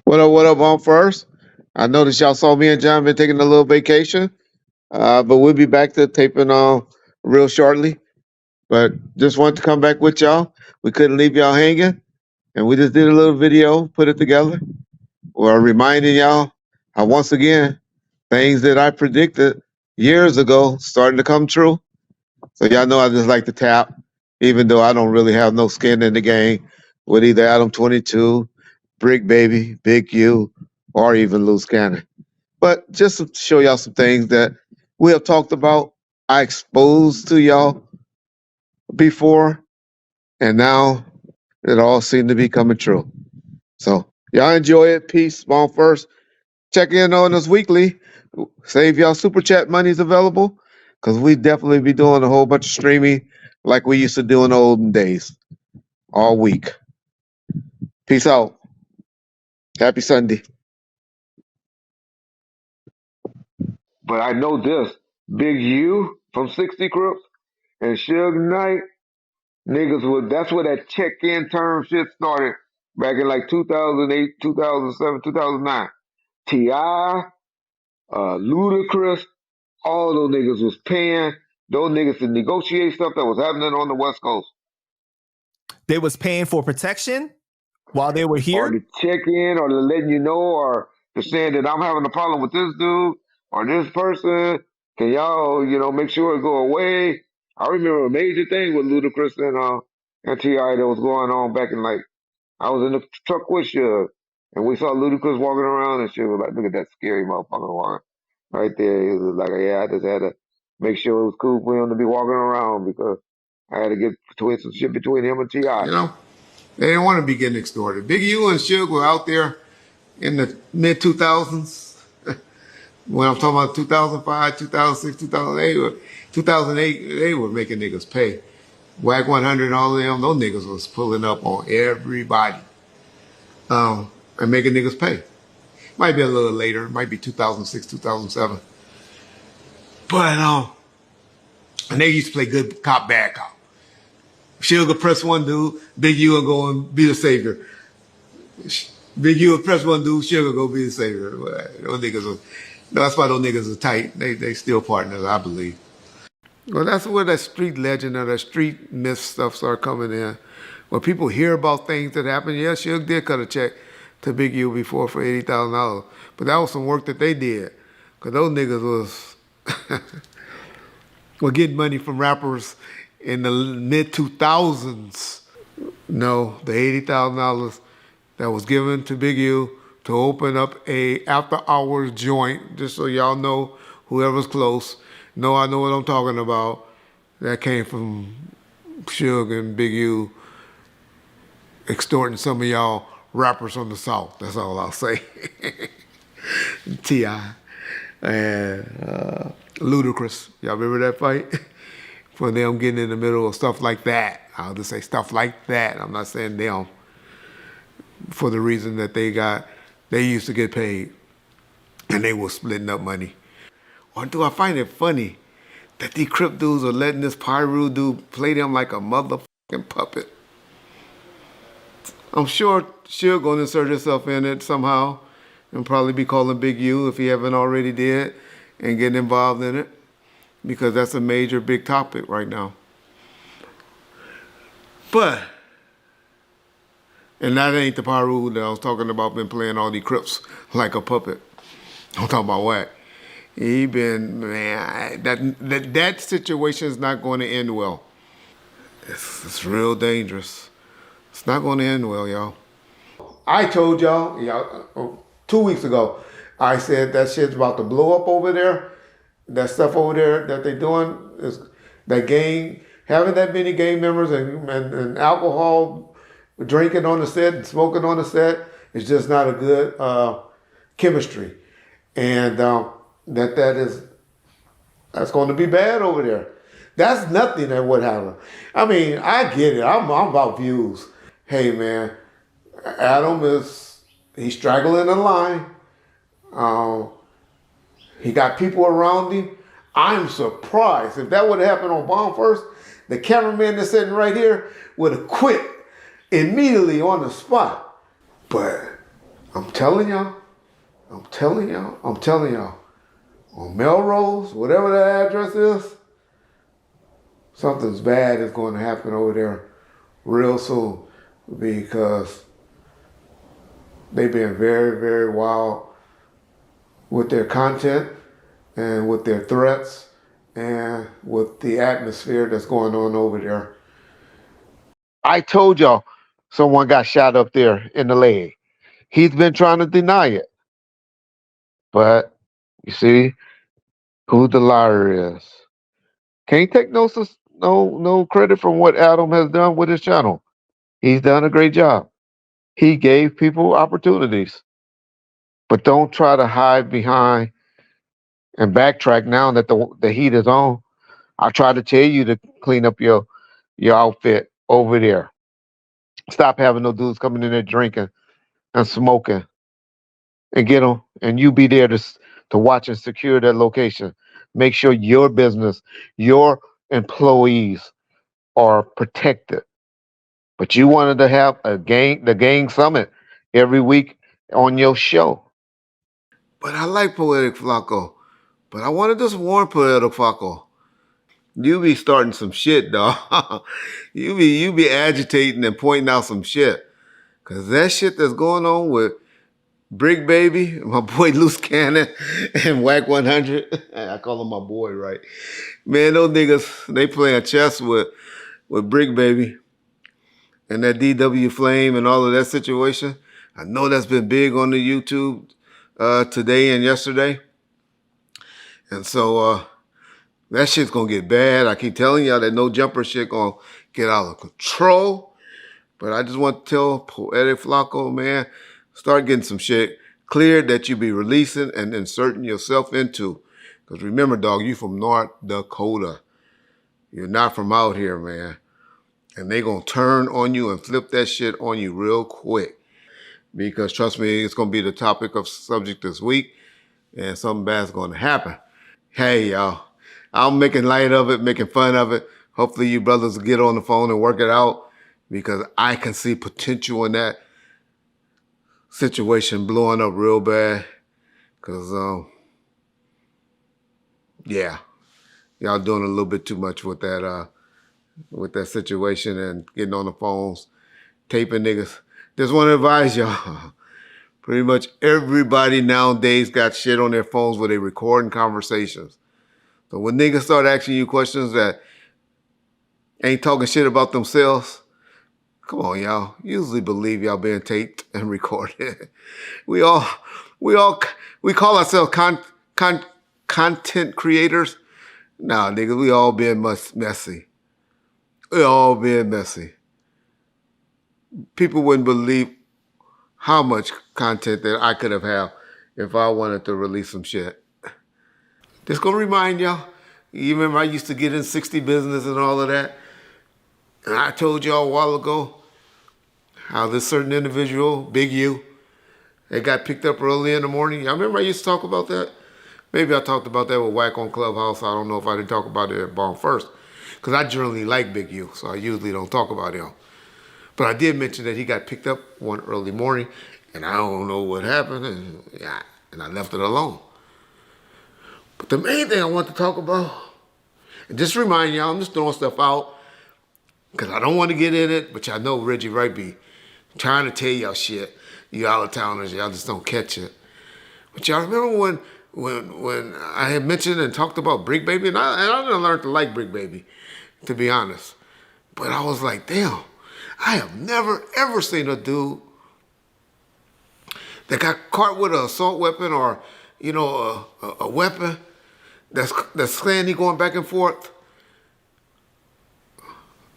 What up, on first? I noticed y'all saw me and John been taking a little vacation, but we'll be back to taping real shortly. But just wanted to come back with y'all. We couldn't leave y'all hanging, and we just did a little video, put it together. We're reminding y'all how once again things that I predicted years ago starting to come true. So y'all know I just like to tap, even though I don't really have no skin in the game with either Adam 22, Brick Baby, Big U, or even Loose Cannon. But just to show y'all some things that we have talked about, I exposed to y'all before, and now it all seemed to be coming true. So y'all enjoy it. Peace. Small first. Check in on us weekly. Save y'all super chat money's available because we definitely be doing a whole bunch of streaming like we used to do in the olden days all week. Peace out. Happy Sunday. But I know this: Big U from 60 Crips and Suge Knight, niggas was that's where that check-in term shit started back in like 2008, 2007, 2009. T.I., Ludacris, all those niggas was paying those niggas to negotiate stuff that was happening on the West Coast. They was paying for protection while they were Or here. to check in, or to letting you know, or to saying that I'm having a problem with this dude or this person. Can y'all, make sure it go away? I remember a major thing with Ludacris and T.I. that was going on back in like I was in the truck with you, and we saw Ludacris walking around, and she was like, "Look at that scary motherfucker walking right there." He was like, "Yeah, I just had to make sure it was cool for him to be walking around because I had to get between some shit between him and T.I." You know, they didn't want to be getting extorted. Big U and Suge were out there in the mid 2000s. When I'm talking about 2005, 2006, 2008, they were making niggas pay. Whack 100 and all of them, those niggas was pulling up on everybody and making niggas pay. Might be a little later, might be 2006, 2007. But and they used to play good cop, bad cop. Suge would press one dude, Big U would go and be the savior. Big U would press one dude, Suge would go be the savior. Those niggas was, that's why those niggas are tight. They still partners, I believe. Well, that's where that street legend or that street myth stuff start coming in. When people hear about things that happened, yeah, Suge did cut a check to Big U before for $80,000. But that was some work that they did. Because those niggas was were getting money from rappers in the mid 2000s. No, the $80,000 that was given to Big U to open up a after hours joint, just so y'all know, whoever's close, I know what I'm talking about. That came from Suge and Big U extorting some of y'all rappers from the South. That's all I'll say. T.I. and Ludacris. Y'all remember that fight? For them getting in the middle of stuff like that. I'll just say stuff like that. I'm not saying them. For the reason that they used to get paid and they were splitting up money. Or do I find it funny that these Crip dudes are letting this Pyru dude play them like a motherfucking puppet? I'm sure she'll go and insert herself in it somehow and probably be calling Big U if he haven't already did and getting involved in it because that's a major big topic right now. But, and that ain't the Pyru that I was talking about been playing all these Crips like a puppet. I'm talking about what? He been, man, that situation is not going to end well. It's real dangerous. It's not going to end well, y'all. I told y'all, 2 weeks ago, I said that shit's about to blow up over there. That stuff over there that they doing is that gang, having that many gang members and alcohol, drinking on the set and smoking on the set is just not a good chemistry. And that's going to be bad over there. That's nothing that would happen. I mean, I get it. I'm about views. Hey, man, he's straggling the line. He got people around him. I'm surprised. If that would have happened on Bomb First, the cameraman that's sitting right here would have quit immediately on the spot. But I'm telling y'all, on Melrose, whatever that address is, something's bad is going to happen over there real soon because they've been very, very wild with their content and with their threats and with the atmosphere that's going on over there. I told y'all someone got shot up there in the leg. He's been trying to deny it. But you see who the liar is. Can't take no credit from what Adam has done with his channel. He's done a great job. He gave people opportunities. But don't try to hide behind and backtrack now that the heat is on. I try to tell you to clean up your outfit over there. Stop having no dudes coming in there drinking and smoking and get them, and you be there to watch and secure that location. Make sure your business, your employees are protected. But you wanted to have the gang summit every week on your show. But I like Poetic Flacco. But I want to just warn Poetic Flacco. You be starting some shit, dog. you be agitating and pointing out some shit. Cause that shit that's going on with Brick Baby, my boy Loose Cannon, and Whack 100. I call him my boy, right? Man, those niggas, they playing chess with Brick Baby and that DW Flame and all of that situation. I know that's been big on the YouTube today and yesterday. And so that shit's gonna get bad. I keep telling y'all that no jumper shit gonna get out of control. But I just want to tell Poetic Flacco, man, start getting some shit cleared that you be releasing and inserting yourself into. Because remember, dog, you from North Dakota. You're not from out here, man. And they gonna turn on you and flip that shit on you real quick. Because trust me, it's gonna be the topic of subject this week. And something bad's gonna happen. Hey, y'all. I'm making light of it, making fun of it. Hopefully you brothers will get on the phone and work it out because I can see potential in that situation blowing up real bad. Because, yeah, y'all doing a little bit too much with that situation and getting on the phones, taping niggas. Just want to advise y'all. Pretty much everybody nowadays got shit on their phones where they recording conversations. So when niggas start asking you questions that ain't talking shit about themselves, come on, y'all. Usually believe y'all being taped and recorded. we all, we call ourselves content creators. Nah, niggas, we all been messy. We all been messy. People wouldn't believe how much content that I could have had if I wanted to release some shit. Just gonna remind y'all, you remember I used to get in 60 business and all of that? And I told y'all a while ago how this certain individual, Big U, they got picked up early in the morning. Y'all remember I used to talk about that? Maybe I talked about that with Whack on Clubhouse. I don't know if I didn't talk about it at Bomb First. Because I generally like Big U, so I usually don't talk about him. But I did mention that he got picked up one early morning, and I don't know what happened, and I left it alone. But the main thing I want to talk about, and just remind y'all, I'm just throwing stuff out, because I don't want to get in it, but y'all know Reggie Wright be trying to tell y'all shit. You out-of-towners, y'all just don't catch it. But y'all remember when I had mentioned and talked about Brick Baby, and I didn't learn to like Brick Baby, to be honest. But I was like, damn, I have never, ever seen a dude that got caught with an assault weapon or, you know, a weapon that's saying he going back and forth,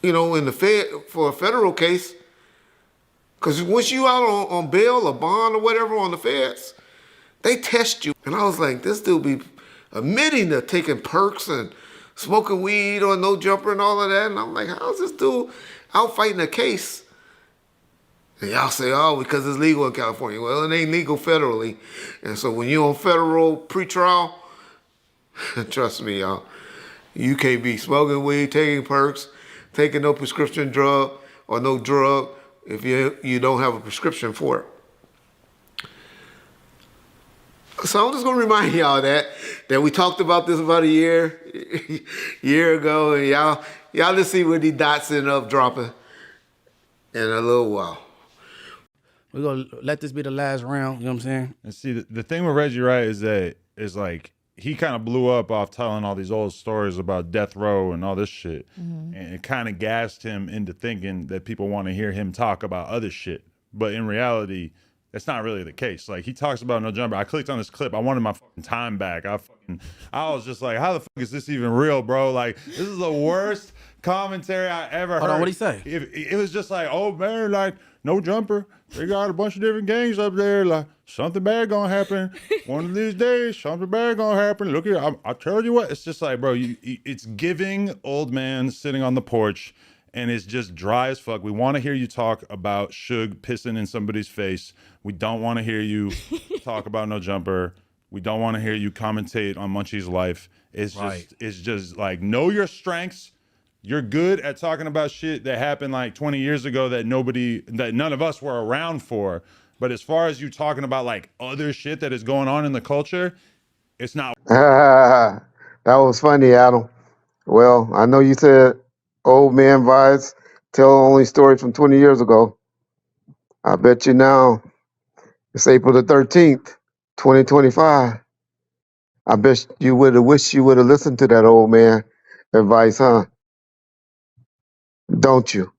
you know, in the for a federal case. Because once you out on bail or bond or whatever on the feds, they test you. And I was like, this dude be admitting to taking perks and smoking weed or no jumper and all of that. And I'm like, how's this dude out fighting a case? And y'all say, oh, because it's legal in California. Well, it ain't legal federally. And so when you're on federal pretrial, trust me, y'all, you can't be smoking weed, taking perks, taking no prescription drug or no drug if you don't have a prescription for it. So I'm just gonna remind y'all that we talked about this about a year ago, and y'all just see what these dots end up dropping in a little while. We're gonna let this be the last round, you know what I'm saying? And see, the thing with Reggie Wright is like he kind of blew up off telling all these old stories about death row and all this shit, and it kind of gassed him into thinking that people want to hear him talk about other shit. But in reality, that's not really the case. Like he talks about No Jumper. I clicked on this clip. I wanted my fucking time back. I was just like, how the fuck is this even real, bro? Like this is the worst commentary I ever heard. Hold on, what'd he say? It was just like, oh man, like No Jumper. They got a bunch of different gangs up there. Like something bad gonna happen one of these days. Something bad gonna happen. Look here, I tell you what. It's just like, bro, it's giving old man sitting on the porch, and it's just dry as fuck. We want to hear you talk about Suge pissing in somebody's face. We don't want to hear you talk about No Jumper. We don't want to hear you commentate on Munchie's life. It's just like, know your strengths. You're good at talking about shit that happened like 20 years ago that none of us were around for. But as far as you talking about like other shit that is going on in the culture, it's not. That was funny, Adam. Well, I know you said old man vibes tell only stories from 20 years ago. I bet you now it's April the 13th, 2025. I bet you would have wished you would have listened to that old man advice, huh? Don't you?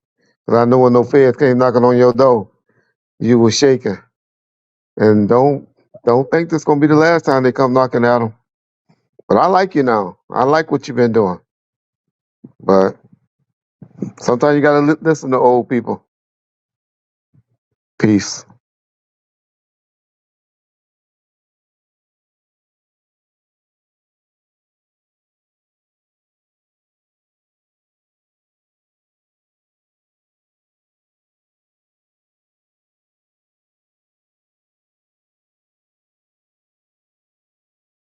Because I know when no feds came knocking on your door, you were shaking. And don't think this gonna be the last time they come knocking at them. But I like you now. I like what you've been doing. But sometimes you gotta listen to old people. Peace.